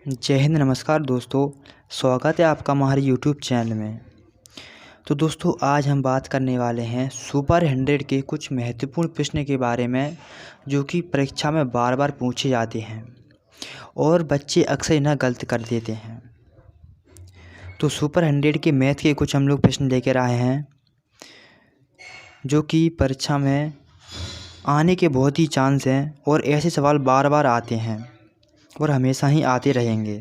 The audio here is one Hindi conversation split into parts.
जय हिंद। नमस्कार दोस्तों, स्वागत है आपका हमारे यूट्यूब चैनल में। तो दोस्तों, आज हम बात करने वाले हैं सुपर 100 के कुछ महत्वपूर्ण प्रश्न के बारे में जो कि परीक्षा में बार बार पूछे जाते हैं और बच्चे अक्सर इन्हें गलत कर देते हैं। तो सुपर 100 के मैथ के कुछ हम लोग प्रश्न लेकर आए हैं जो कि परीक्षा में आने के बहुत ही चांस हैं और ऐसे सवाल बार बार आते हैं और हमेशा ही आते रहेंगे।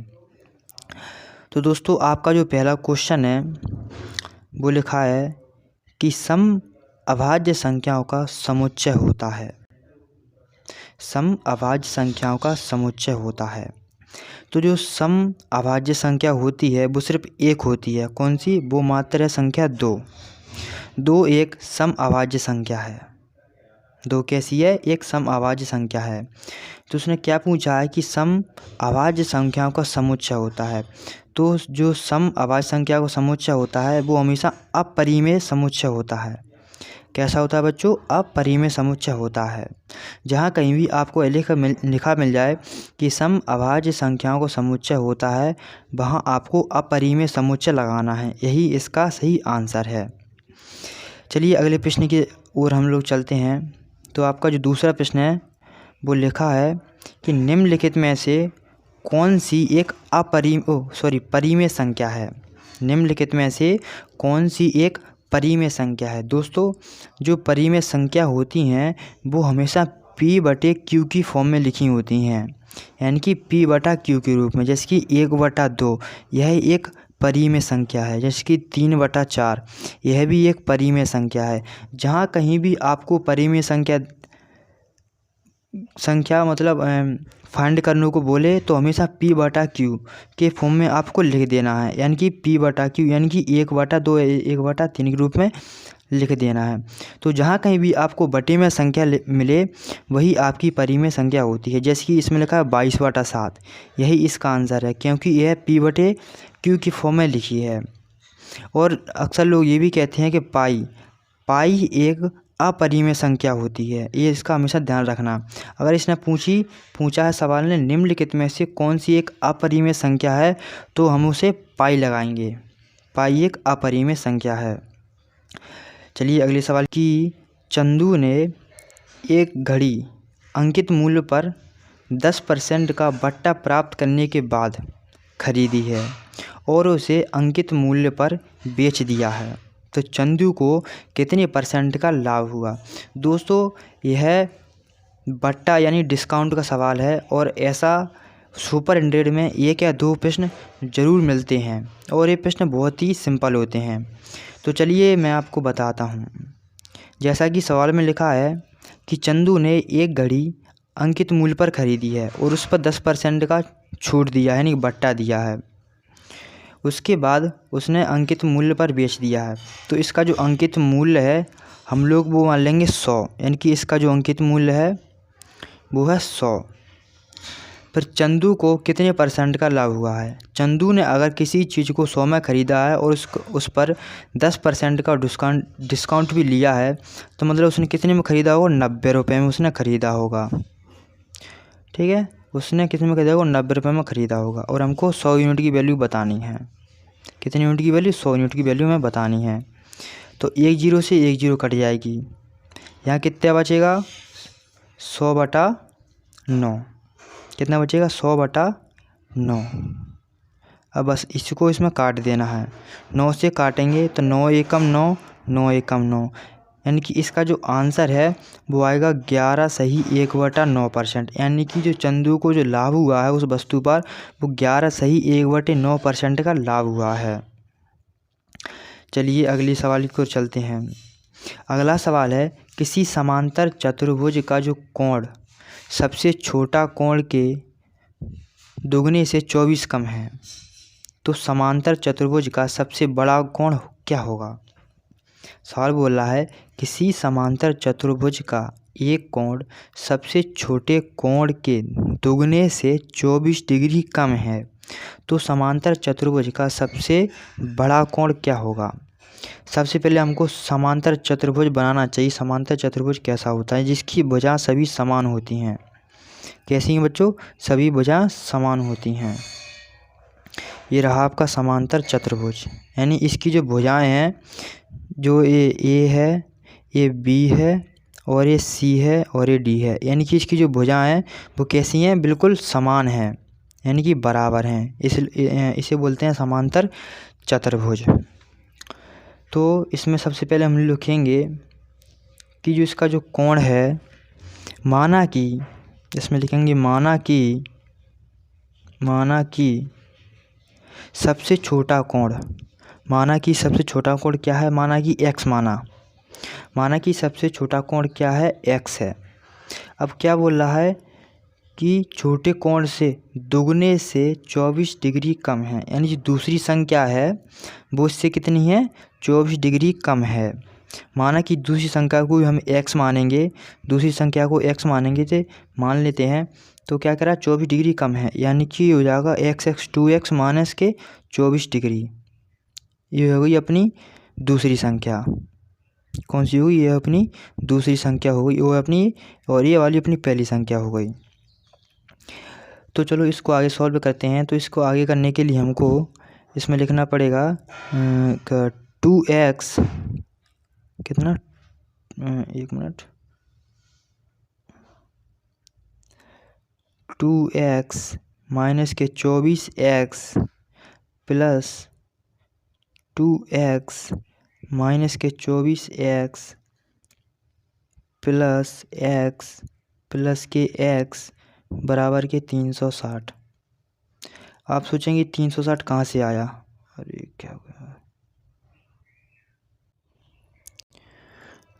तो दोस्तों, आपका जो पहला क्वेश्चन है वो लिखा है कि सम अभाज्य संख्याओं का समुच्चय होता है। सम अभाज्य संख्याओं का समुच्चय होता है। तो जो सम अभाज्य संख्या होती है वो सिर्फ एक होती है। कौन सी? वो मात्र है संख्या 2। 2 एक सम अभाज्य संख्या है। 2 कैसी है? एक सम अभाज्य संख्या है। तो उसने क्या पूछा है कि सम अभाज्य संख्याओं का समुच्चय होता है। तो जो सम अभाज्य संख्या का समुच्चय होता है वो हमेशा अपरिमेय समुच्चय होता है। कैसा होता है बच्चों? अपरिमेय समुच्चय होता है। जहाँ कहीं भी आपको लिखा मिल जाए कि सम अभाज्य संख्याओं का समुच्चय होता है, वहाँ आपको अपरिमेय समुच्चय लगाना है। यही इसका सही आंसर है। चलिए अगले प्रश्न की ओर हम लोग चलते हैं। तो आपका जो दूसरा प्रश्न है वो लिखा है कि निम्नलिखित में से कौन सी एक परिमेय संख्या है। निम्नलिखित में से कौन सी एक परिमेय संख्या है। दोस्तों, जो परिमेय संख्या होती हैं वो हमेशा P/Q की फॉर्म में लिखी होती हैं, यानी कि P/Q के रूप में। जैसे कि 1/2 यह एक परिमेय संख्या है। जैसे कि 3/4 यह भी एक परिमेय संख्या है। जहाँ कहीं भी आपको परिमेय संख्या मतलब फाइंड करने को बोले तो हमेशा P/Q के फॉर्म में आपको लिख देना है, यानी कि P/Q यानी कि 1/2 1/3 के रूप में लिख देना है। तो जहाँ कहीं भी आपको बटे में संख्या मिले वही आपकी परिमेय संख्या होती है। जैसे कि इसमें लिखा है 22/7, यही इसका आंसर है क्योंकि यह P/Q की फॉर्म में लिखी है। और अक्सर लोग ये भी कहते हैं कि पाई एक अपरिमेय संख्या होती है। ये इसका हमेशा ध्यान रखना। अगर इसने पूछा है सवाल ने निम्नलिखित में से कौन सी एक अपरिमेय संख्या है, तो हम उसे पाई लगाएंगे। पाई एक अपरिमेय संख्या है। चलिए अगले सवाल की चंदू ने एक घड़ी अंकित मूल्य पर 10% का बट्टा प्राप्त करने के बाद खरीदी है और उसे अंकित मूल्य पर बेच दिया है। तो चंदू को कितने % का लाभ हुआ। दोस्तों, यह बट्टा यानी डिस्काउंट का सवाल है और ऐसा सुपर 100 में 1 या 2 प्रश्न ज़रूर मिलते हैं और ये प्रश्न बहुत ही सिंपल होते हैं। तो चलिए मैं आपको बताता हूँ। जैसा कि सवाल में लिखा है कि चंदू ने एक घड़ी अंकित मूल्य पर खरीदी है और उस पर 10% का छूट दिया है, यानी बट्टा दिया है। उसके बाद उसने अंकित मूल्य पर बेच दिया है। तो इसका जो अंकित मूल्य है हम लोग वो मान लेंगे 100, यानी कि इसका जो अंकित मूल्य है वो है 100। फिर चंदू को कितने % का लाभ हुआ है। चंदू ने अगर किसी चीज़ को 100 में ख़रीदा है और उस पर 10% का डिस्काउंट भी लिया है, तो मतलब उसने कितने में ख़रीदा होगा? 90 रुपये में उसने ख़रीदा होगा। ठीक है, उसने कितने में ख़रीदा होगा? 90 रुपये में ख़रीदा होगा। और हमको 100 यूनिट की वैल्यू बतानी है। कितनी यूनिट की वैल्यू? 100 यूनिट की वैल्यू हमें बतानी है। तो 1 0 से 1 0 कट जाएगी। यहाँ कितना बचेगा? 100/9। कितना बचेगा? 100/9। अब बस इसको इसमें काट देना है। 9 से काटेंगे तो 9 एकम 9, 9 एकम 9, यानी कि इसका जो आंसर है वो आएगा 11 सही 1/9%। यानी कि जो चंदू को जो लाभ हुआ है उस वस्तु पर वो 11 सही 1/9% का लाभ हुआ है। चलिए अगली सवाल की ओर चलते हैं। अगला सवाल है किसी समांतर चतुर्भुज का जो कोण सबसे छोटा कोण के दुगने से 24 कम है, तो समांतर चतुर्भुज का सबसे बड़ा कोण क्या होगा। सवाल बोल रहा है किसी समांतर चतुर्भुज का एक कोण सबसे छोटे कोण के दुगने से 24 डिग्री कम है, तो समांतर चतुर्भुज का सबसे बड़ा कोण क्या होगा। सबसे पहले हमको समांतर चतुर्भुज बनाना चाहिए। समांतर चतुर्भुज कैसा होता है? जिसकी भुजा सभी समान होती हैं। कैसी हैं बच्चों? सभी भुजा समान होती हैं। ये रहा आपका समांतर चतुर्भुज। यानी इसकी जो भुजाएं हैं, जो ये ए है, ये बी है और ये सी है और ये डी है, यानी कि इसकी जो भुजाएं हैं वो कैसी हैं, बिल्कुल समान हैं, यानी कि बराबर हैं। इसे बोलते हैं समांतर चतुर्भुज। तो इसमें सबसे पहले हम लिखेंगे कि जो इसका जो कोण है, माना कि, इसमें लिखेंगे माना कि सबसे छोटा कोण, माना कि सबसे छोटा कोण क्या है, माना कि x, माना कि सबसे छोटा कोण क्या है, x है। अब क्या बोल रहा है कि छोटे कोण से दुगने से 24 डिग्री कम है, यानी जो दूसरी संख्या है वो इससे कितनी है, 24 डिग्री कम है। माना कि दूसरी संख्या को हम x मानेंगे, दूसरी संख्या को x मानेंगे तो मान लेते हैं, तो क्या करा, 24 डिग्री कम है, यानी कि हो जाएगा x 2x माइनस के 24 डिग्री। ये हो गई अपनी दूसरी संख्या। कौन सी हुई, ये अपनी दूसरी संख्या हो गई, वो अपनी, और ये वाली अपनी पहली संख्या हो गई। तो चलो इसको आगे सॉल्व करते हैं। तो इसको आगे करने के लिए हमको इसमें लिखना पड़ेगा 2x कितना, एक मिनट, 2x माइनस के 24x प्लस 2x माइनस के 24x प्लस x प्लस के x बराबर के 360। आप सोचेंगे 360 कहाँ से आया, अरे क्या हो गया।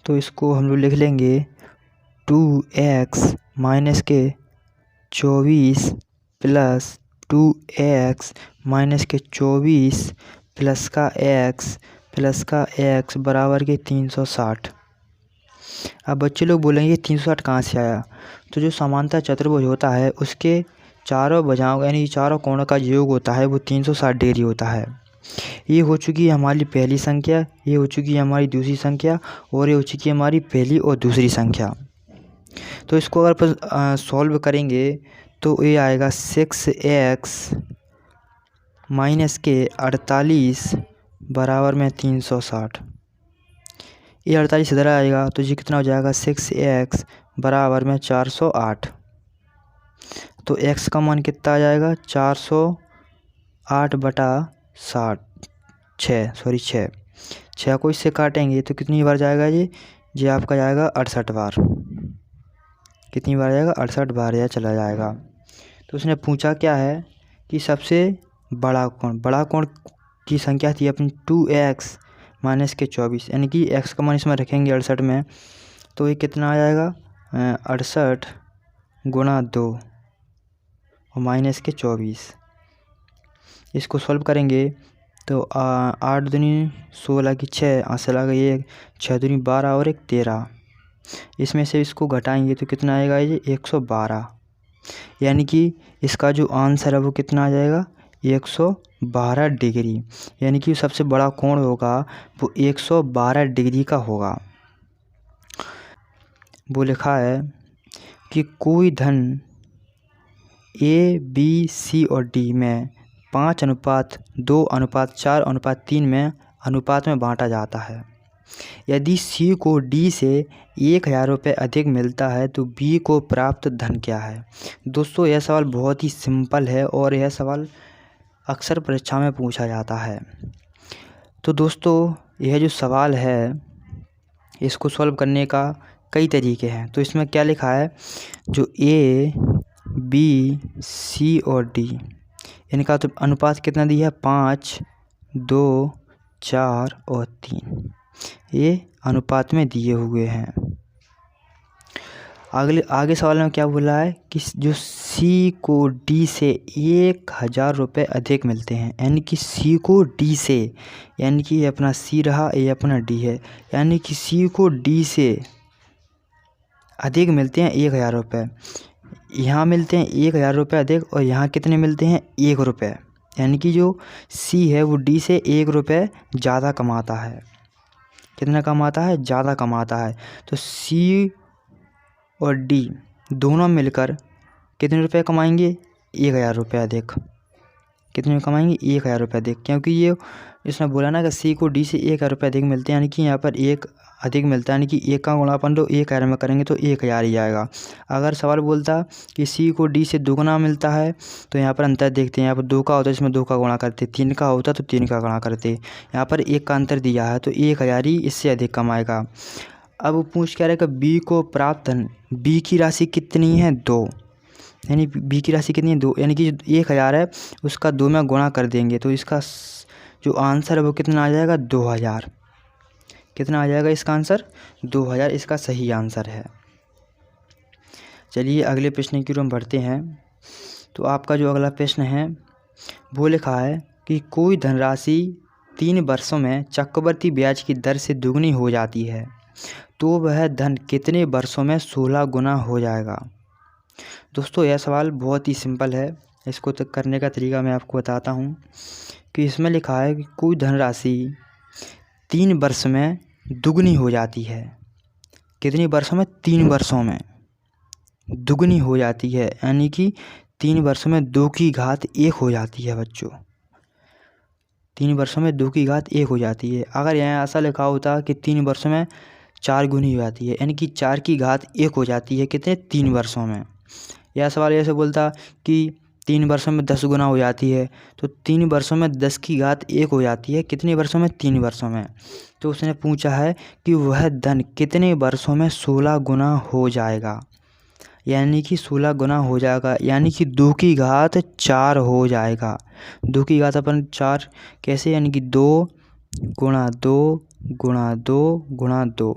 तो इसको हम लोग लिख लेंगे 2x माइनस के 24 प्लस 2x माइनस के 24 प्लस का x बराबर के 360। अब बच्चे लोग बोलेंगे 360 कहाँ से आया। तो जो समांतर चतुर्भुज होता है उसके चारों भुजाओं यानी चारों कोणों का योग होता है वो 360 डिग्री होता है। ये हो चुकी है हमारी पहली संख्या, ये हो चुकी है हमारी दूसरी संख्या, और ये हो चुकी है हमारी पहली और दूसरी संख्या। तो इसको अगर अपन सॉल्व करेंगे तो ये आएगा 6x माइनस के 48 बराबर में 360। ये 48 इधर आएगा तो ये कितना हो जाएगा, 6x बराबर में 408। तो x का मान कितना आ जाएगा, 408 बटा 6 को इससे काटेंगे तो कितनी बार जाएगा ये आपका जाएगा 68 बार। कितनी बार जाएगा, 68 बार यह चला जाएगा। तो उसने पूछा क्या है कि सबसे बड़ा कोण की संख्या थी अपनी 2x माइनस के 24, यानी कि x का मान इसमें रखेंगे 68 में, तो ये कितना आ जाएगा 68 गुणा 2 और माइनस के 24। इसको सॉल्व करेंगे तो 8 दूनी 16 की 6, आंसर आ गई 1, 6 दूनी 12 और 1 13। इसमें से इसको घटाएंगे तो कितना आएगा ये 112, यानी कि इसका जो आंसर है वो कितना आ जाएगा 112 डिग्री, यानी कि सबसे बड़ा कोण होगा वो 112 डिग्री का होगा। वो लिखा है कि कोई धन A, B, C और D में 5:2:4:3 में अनुपात में बांटा जाता है। यदि C को D से 1000 रुपये अधिक मिलता है तो B को प्राप्त धन क्या है। दोस्तों यह सवाल बहुत ही सिंपल है और यह सवाल अक्सर परीक्षा में पूछा जाता है। तो दोस्तों यह जो सवाल है इसको सॉल्व करने का कई तरीके हैं। तो इसमें क्या लिखा है, जो A, B, C और D इनका तो अनुपात कितना दिया है 5, 2, 4 और 3, ये अनुपात में दिए हुए हैं। आगे सवाल में क्या बोला है कि जो C को D से 1000 रुपये अधिक मिलते हैं, यानी कि C को D से, यानी कि ये अपना C रहा, ये अपना D है, यानी कि C को D से अधिक मिलते हैं 1000 रुपये। यहाँ मिलते हैं 1000 रुपये अधिक और यहाँ कितने मिलते हैं 1 रुपये, यानी कि जो C है वो D से 1 रुपये ज़्यादा कमाता है। कितना कमाता है, ज़्यादा कमाता है। तो C और D दोनों मिलकर कितने रुपए कमाएंगे, 1000 रुपये अधिक। कितने में कमाएंगे 1000 रुपये अधिक, क्योंकि ये इसने बोला ना कि सी को डी से 1000 रुपये अधिक मिलते हैं, यानी कि यहाँ पर एक अधिक मिलता है, यानी कि एक का गुणा अपन तो 1000 में करेंगे तो 1000 ही आएगा। अगर सवाल बोलता कि सी को डी से दुगुना मिलता है तो यहाँ पर अंतर देखते हैं, यहाँ पर 2 का होता है इसमें 2 का गुणा करते, 3 का होता तो 3 का गुणा करते, यहाँ पर 1 का अंतर दिया है तो 1000 ही इससे अधिक कमाएगा। अब वो पूछ क्या रहेगा, बी को प्राप्त धन, बी की राशि कितनी है 2, यानी बी की राशि कितनी है 2, यानी कि 1000 है उसका 2 में गुणा कर देंगे तो इसका जो आंसर है वो कितना आ जाएगा 2000। कितना आ जाएगा इसका आंसर 2000, इसका सही आंसर है। चलिए अगले प्रश्न की ओर हम बढ़ते हैं। तो आपका जो अगला प्रश्न है वो लिखा है कि कोई धनराशि 3 वर्षों में चक्रवृद्धि ब्याज की दर से दुगनी हो जाती है तो वह धन कितने वर्षों में 16 गुना हो जाएगा। दोस्तों यह सवाल बहुत ही सिंपल है, इसको तक करने का तरीका मैं आपको बताता हूँ कि इसमें लिखा है कि कोई धनराशि 3 वर्ष में दुगनी हो जाती है। कितने वर्षों में 3 वर्षों में दुगनी हो जाती है, यानी कि 3 वर्षों में 2 की घात 1 हो जाती है बच्चों। 3 वर्षों में 2 की घात 1 हो जाती है। अगर यहाँ ऐसा लिखा होता कि 3 वर्षों में 4 गुनी हो जाती है, यानी कि 4 की घात 1 हो जाती है कितने 3 वर्षों में। यह सवाल ऐसे बोलता कि 3 वर्षों में 10 गुना हो जाती है तो 3 वर्षों में 10 की घात 1 हो जाती है कितने वर्षों में 3 वर्षों में। तो उसने पूछा है कि वह धन कितने वर्षों में 16 गुना हो जाएगा, यानी कि 16 गुना हो जाएगा, यानी कि 2 की घात 4 हो जाएगा। 2 की घात अपन 4 कैसे, यानी कि 2 गुणा 2 गुणा 2 गुणा 2,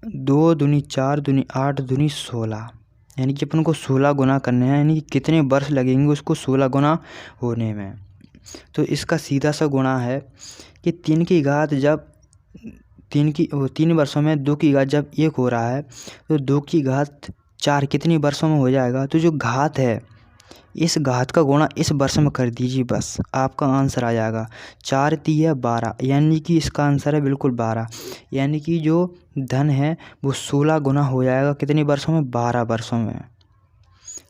2 दूनी 4 दूनी 8 दूनी 16, यानी कि अपन को 16 गुना करने हैं, यानी कि कितने वर्ष लगेंगे उसको 16 गुना होने में। तो इसका सीधा सा गुणा है कि 3 की घात जब 3 वर्षों में 2 की घात जब 1 हो रहा है तो 2 की घात 4 कितनी वर्षों में हो जाएगा। तो जो घात है इस घात का गुणा इस वर्ष में कर दीजिए, बस आपका आंसर आ जाएगा। 4 तिया 12, यानी कि इसका आंसर है बिल्कुल 12, यानी कि जो धन है वो 16 गुना हो जाएगा कितने वर्षों में 12 वर्षों में।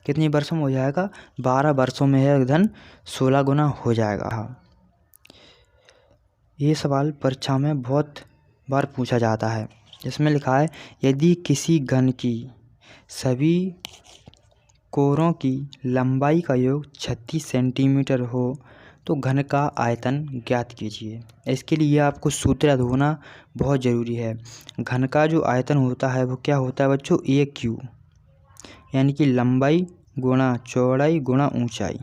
कितने वर्षों में हो जाएगा 12 वर्षों में है धन 16 गुना हो जाएगा। ये सवाल परीक्षा में बहुत बार पूछा जाता है। इसमें लिखा है यदि किसी घन की सभी कोरों की लंबाई का योग 36 सेंटीमीटर हो तो घन का आयतन ज्ञात कीजिए। इसके लिए आपको सूत्र याद होना बहुत ज़रूरी है। घन का जो आयतन होता है वो क्या होता है बच्चों, ए क्यू, यानी कि लंबाई गुणा चौड़ाई गुणा ऊंचाई,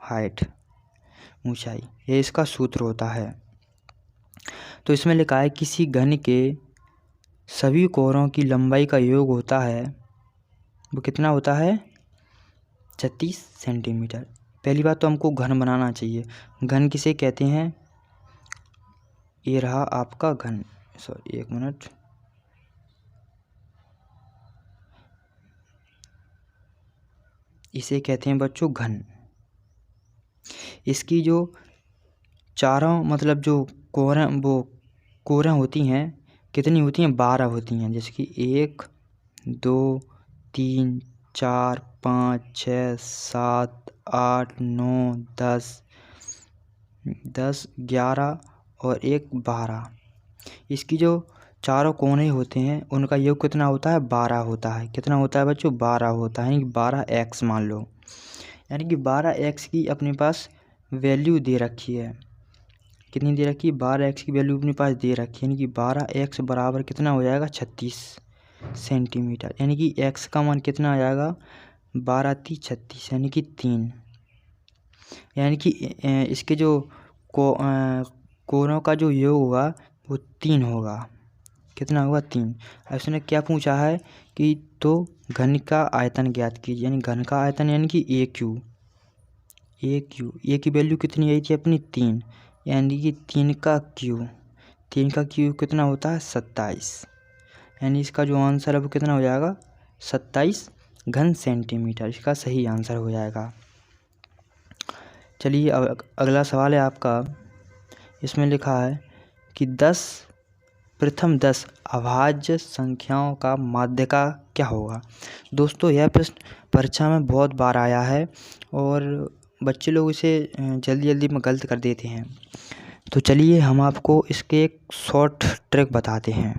हाइट ऊंचाई, ये इसका सूत्र होता है। तो इसमें लिखा है किसी घन के सभी कोरों की लंबाई का योग होता है, वो कितना होता है 36 सेंटीमीटर। पहली बात तो हमको घन बनाना चाहिए। घन किसे कहते हैं, ये रहा आपका घन, सॉरी 1 मिनट, इसे कहते हैं बच्चों घन। इसकी जो चारों मतलब जो कोरें होती हैं कितनी होती हैं 12 होती हैं, जैसे कि 1 2 3 4 5 6 7 8 9 10 11 और 1 12। इसकी जो चारों कोने होते हैं उनका योग कितना होता है 12 होता है। कितना होता है बच्चों 12 होता है, यानी कि 12x मान लो, यानी कि 12x की अपने पास वैल्यू दे रखी है। कितनी दे रखी है 12x की वैल्यू अपने पास दे रखी है, यानी कि 12x बराबर कितना हो जाएगा 36 सेंटीमीटर, यानी कि x का मान कितना आ जाएगा 12 3 36, यानी कि 3, यानी कि इसके जो कोरों का जो योग होगा वो 3 होगा। कितना होगा 3। अब इसने क्या पूछा है कि तो घन का आयतन ज्ञात कीजिए, यानी घन का आयतन यानी कि ए क्यू, ए की वैल्यू कितनी आई थी अपनी 3, यानी कि 3 का क्यू कितना होता है 27, यानी इसका जो आंसर है वो कितना हो जाएगा 27 घन सेंटीमीटर, इसका सही आंसर हो जाएगा। चलिए अगला सवाल है आपका। इसमें लिखा है कि प्रथम 10 अभाज्य संख्याओं का माध्यिका क्या होगा। दोस्तों यह प्रश्न परीक्षा में बहुत बार आया है और बच्चे लोग इसे जल्दी जल्दी में गलत कर देते हैं। तो चलिए हम आपको इसके एक शॉर्ट ट्रिक बताते हैं।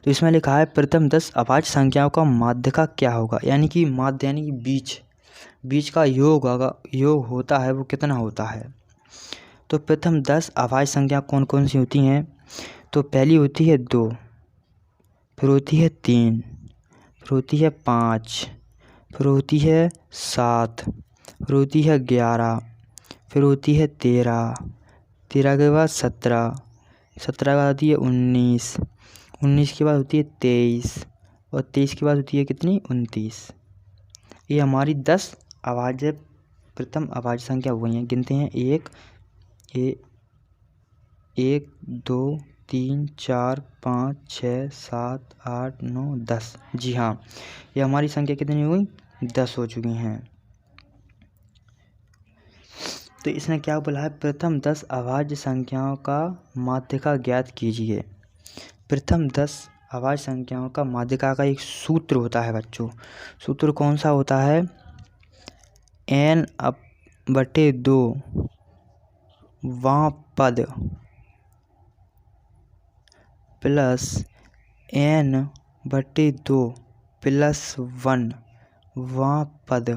तो इसमें लिखा है प्रथम 10 अभाज्य संख्याओं का माध्य का क्या होगा, यानी कि माध्य यानी कि बीच का योग होता है वो कितना होता है। तो प्रथम 10 अभाज्य संख्या कौन कौन सी होती हैं। तो पहली होती है 2, फिर होती है 3, फिर होती है 5, फिर होती है 7, फिर होती है 11, फिर होती है 13, 13 के बाद 17, 17 के बाद होती है 19, 19 के बाद होती है 23 और 23 के बाद होती है कितनी 29। ये हमारी 10 अभाज्य प्रथम अभाज्य संख्या हो गई हैं। गिनते हैं 1 2 3 4 5 6 7 8 9 10। जी हाँ, ये हमारी संख्या कितनी हुई 10 हो चुकी हैं। तो इसने क्या बोला है प्रथम 10 अभाज्य संख्याओं का माध्यिका ज्ञात कीजिए। प्रथम 10 अभाज्य संख्याओं का माध्यिका का एक सूत्र होता है बच्चों। सूत्र कौन सा होता है, n/2 वां पद प्लस n/2 प्लस 1 वां पद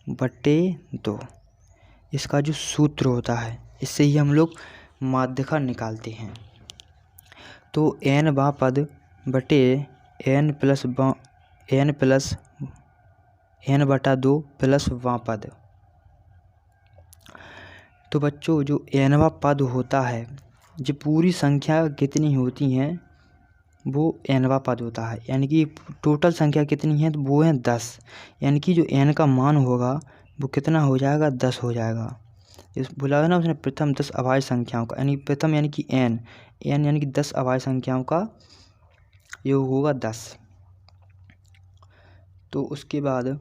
बटे 2। इसका जो सूत्र होता है इससे ही हम लोग माध्यिका निकालते हैं। तो n वां पद बटे n प्लस n/2 प्लस वां पद। तो बच्चों जो nवां पद होता है, जो पूरी संख्या कितनी होती हैं वो nवां पद होता है, यानी कि टोटल संख्या कितनी है तो वो है 10, यानी कि जो n का मान होगा वो कितना हो जाएगा 10 हो जाएगा। इस बोला है ना उसने प्रथम 10 अभाज्य संख्याओं का, यानी प्रथम यानी कि n यानी कि 10 अभाज्य संख्याओं का योग होगा 10। तो उसके बाद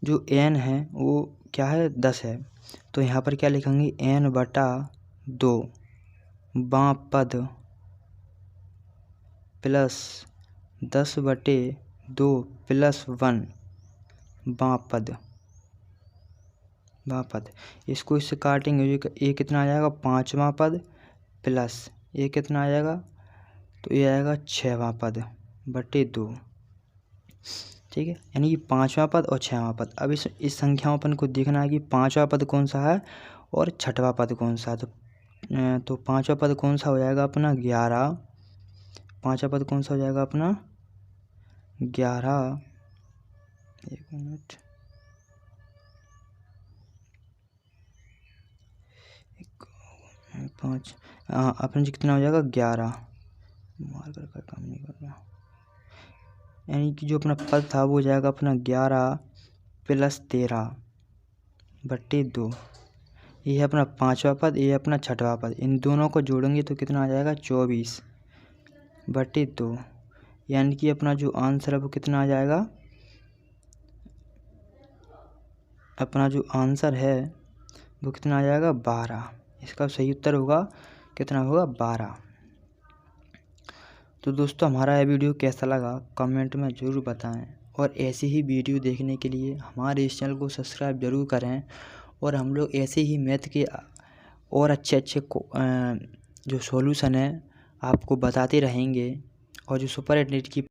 जो n है वो क्या है 10 है। तो यहाँ पर क्या लिखेंगे n/2 बां पद प्लस 10/2 प्लस 1 बां पद। इसको इससे काटेंगे, ये कितना आ जाएगा 5वां पद प्लस ये कितना आ जाएगा तो ये आएगा 6वां पद बटे 2। ठीक है, यानी कि 5वां पद और 6वां पद। अब इस संख्याओं अपन को देखना है कि 5वां पद कौन सा है और 6वां पद कौन सा है। तो 5वां पद कौन सा हो जाएगा अपना 11। 5वां पद कौन सा हो जाएगा अपना 11। 1 मिनट, पाँच, हाँ अपना जी कितना हो जाएगा 11। मार्कर का काम नहीं कर रहा, यानी कि जो अपना पद था वो हो जाएगा अपना 11 प्लस 13 बटे 2। ये है अपना 5वां पद, ये है अपना 6वां पद। इन दोनों को जोड़ेंगे तो कितना आ जाएगा 24 बटे 2, यानी कि अपना जो आंसर है वो कितना आ जाएगा, अपना जो आंसर है वो कितना आ जाएगा 12। इसका सही उत्तर होगा कितना होगा 12। तो दोस्तों हमारा यह वीडियो कैसा लगा कमेंट में ज़रूर बताएं और ऐसे ही वीडियो देखने के लिए हमारे इस चैनल को सब्सक्राइब जरूर करें। और हम लोग ऐसे ही मैथ के और अच्छे जो सॉल्यूशन है आपको बताते रहेंगे और जो सुपर एट की